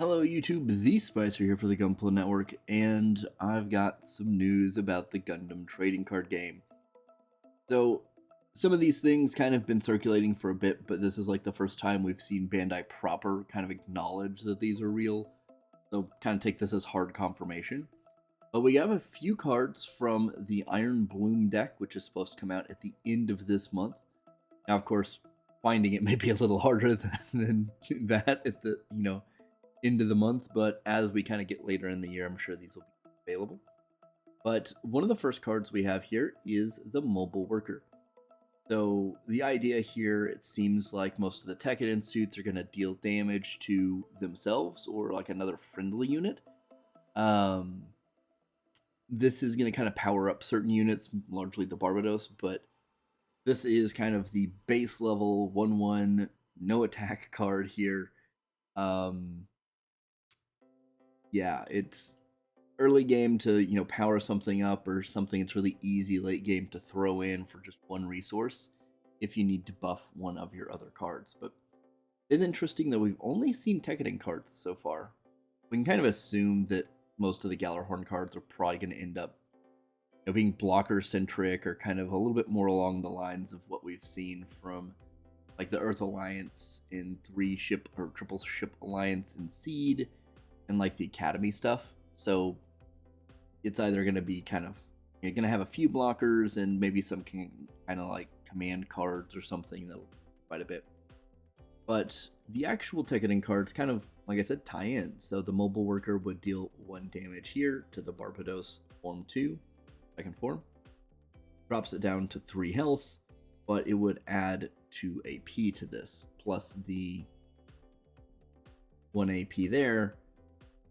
Hello YouTube, the Spicer here for the Gunpla Network, and I've got some news about the Gundam trading card game. So, some of these things kind of been circulating for a bit, but this is like the first time we've seen Bandai proper kind of acknowledge that these are real. So kind of take this as hard confirmation. But we have a few cards from the Iron Bloom deck, which is supposed to come out at the end of this month. Now, of course, finding it may be a little harder than that at the, end of the month, but as we kind of get later in the year, I'm sure these will be available. But one of the first cards we have here is the Mobile Worker. So the idea here, it seems like most of the Tekkadan suits are going to deal damage to themselves or like another friendly unit. This is going to kind of power up certain units, largely the Barbados, but this is kind of the base level 1/1 no attack card here. Yeah, it's early game to, power something up or something. It's really easy late game to throw in for just one resource if you need to buff one of your other cards. But it's interesting that we've only seen Tekkadan cards so far. We can kind of assume that most of the Gallarhorn cards are probably going to end up being blocker-centric or kind of a little bit more along the lines of what we've seen from like the Earth Alliance in 3-ship or triple ship alliance in Seed and like the Academy stuff. So it's either going to be kind of, you're going to have a few blockers and maybe some kind of like command cards or something that'll quite a bit. But the actual Tekkadan cards kind of, like I said, tie in. So the Mobile Worker would deal 1 damage here to the Barbados Form 2, second form. Drops it down to 3 health, but it would add 2 AP to this, plus the 1 AP there.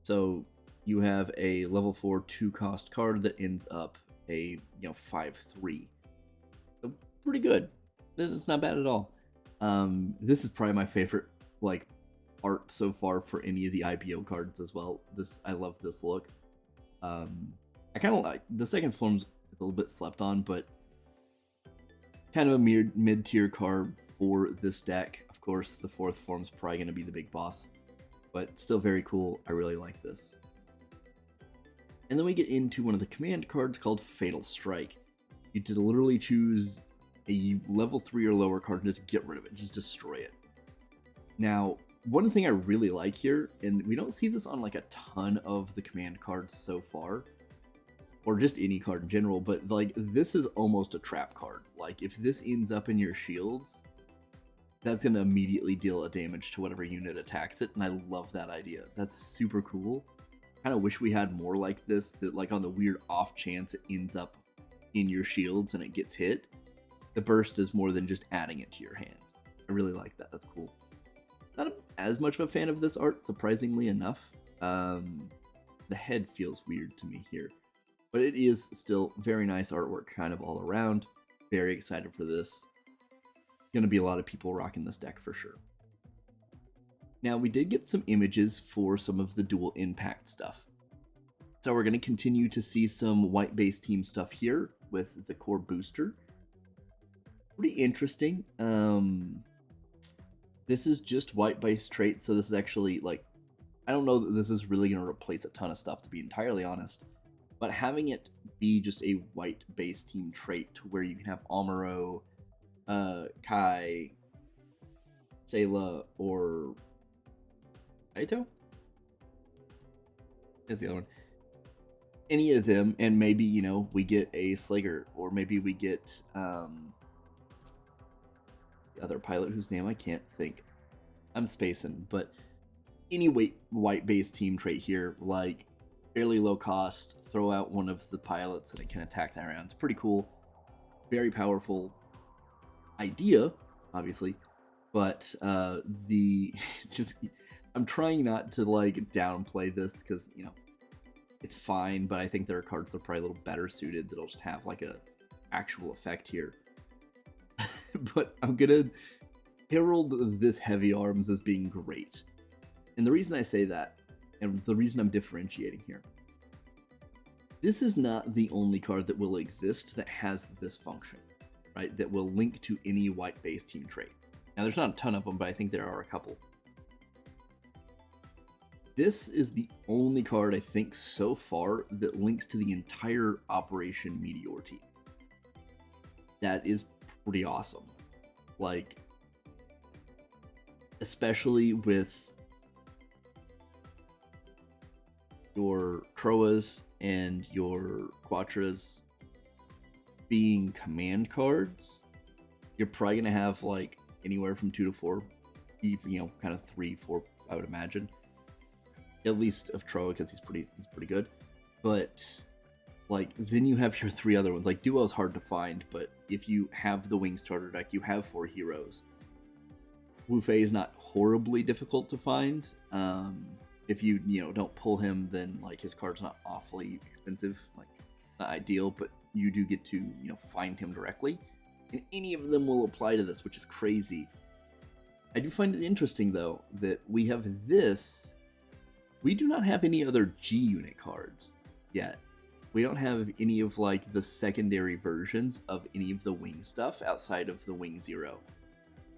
So you have a level 4 2-cost card that ends up a 5/3. So pretty good. It's not bad at all. This is probably my favorite like art so far for any of the IPO cards as well. I love this look. I kind of like the second form's a little bit slept on, but kind of a mid-tier card for this deck. Of course, the 4th form's probably going to be the big boss, but still very cool. I really like this. And then we get into one of the command cards called Fatal Strike. You did literally choose a level 3 or lower card and just get rid of it, just destroy it. Now, one thing I really like here, and we don't see this on like a ton of the command cards so far, or just any card in general, but like this is almost a trap card. Like if this ends up in your shields, that's going to immediately deal a damage to whatever unit attacks it, and I love that idea. That's super cool. Kind of wish we had more like this, that like on the weird off chance it ends up in your shields and it gets hit, the burst is more than just adding it to your hand. I really like that. That's cool. Not as much of a fan of this art, surprisingly enough. The head feels weird to me here, but it is still very nice artwork kind of all around. Very excited for this. Going to be a lot of people rocking this deck for sure. Now, we did get some images for some of the dual impact stuff. So we're going to continue to see some white base team stuff here with the core booster. Pretty interesting. This is just white base traits, so this is actually like, I don't know that this is really going to replace a ton of stuff, to be entirely honest. But having it be just a white base team trait to where you can have Amuro, Kai, Sayla, or Aito? Is the other one. Any of them, and maybe, we get a Slager, or maybe we get the other pilot whose name I can't think. I'm spacing, but any white base team trait here, like fairly low cost, throw out one of the pilots and it can attack that round. It's pretty cool. Very powerful idea, obviously, but I'm trying not to like downplay this because it's fine, but I think there are cards that are probably a little better suited that'll just have like a actual effect here. But I'm gonna herald this Heavy Arms as being great, and the reason I say that, and the reason I'm differentiating here, this is not the only card that will exist that has this function, right? That will link to any white base team trait. Now, there's not a ton of them, but I think there are a couple. This is the only card I think so far that links to the entire Operation Meteor team. That is pretty awesome. Like, especially with your Troas and your Quattras being command cards, you're probably gonna have like anywhere from 2 to 4, you know, kind of 3, 4, I would imagine. At least of Troa, because he's pretty good. But like then you have your 3 other ones. Like Duo's hard to find, but if you have the Wing starter deck, you have 4 heroes. Wu Fei is not horribly difficult to find. If you don't pull him, then like his card's not awfully expensive, like not ideal, but you do get to find him directly, and any of them will apply to this, which is crazy. I do find it interesting though that we have this. We do not have any other G unit cards yet. We don't have any of like the secondary versions of any of the Wing stuff outside of the Wing Zero.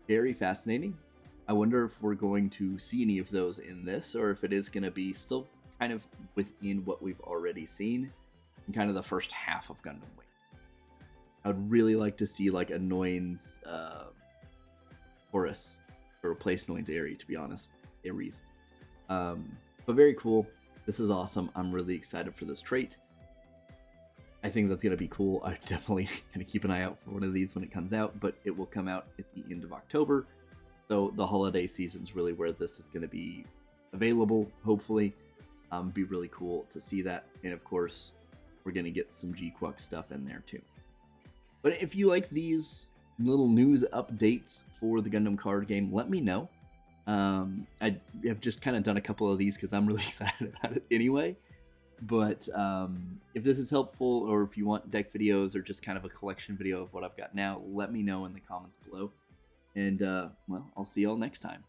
Very fascinating. I wonder if we're going to see any of those in this, or if it is going to be still kind of within what we've already seen in kind of the first half of Gundam Wing. I would really like to see like a Noin's Horus to replace Noin's Aerie, to be honest. Aries. But very cool. This is awesome. I'm really excited for this trait. I think that's going to be cool. I'm definitely going to keep an eye out for one of these when it comes out, but it will come out at the end of October. So the holiday season's really where this is going to be available, hopefully. Be really cool to see that. And of course, we're going to get some G-Quack stuff in there too. But if you like these little news updates for the Gundam card game, let me know. I have just kind of done a couple of these because I'm really excited about it anyway. But if this is helpful, or if you want deck videos or just kind of a collection video of what I've got now, let me know in the comments below. And well, I'll see y'all next time.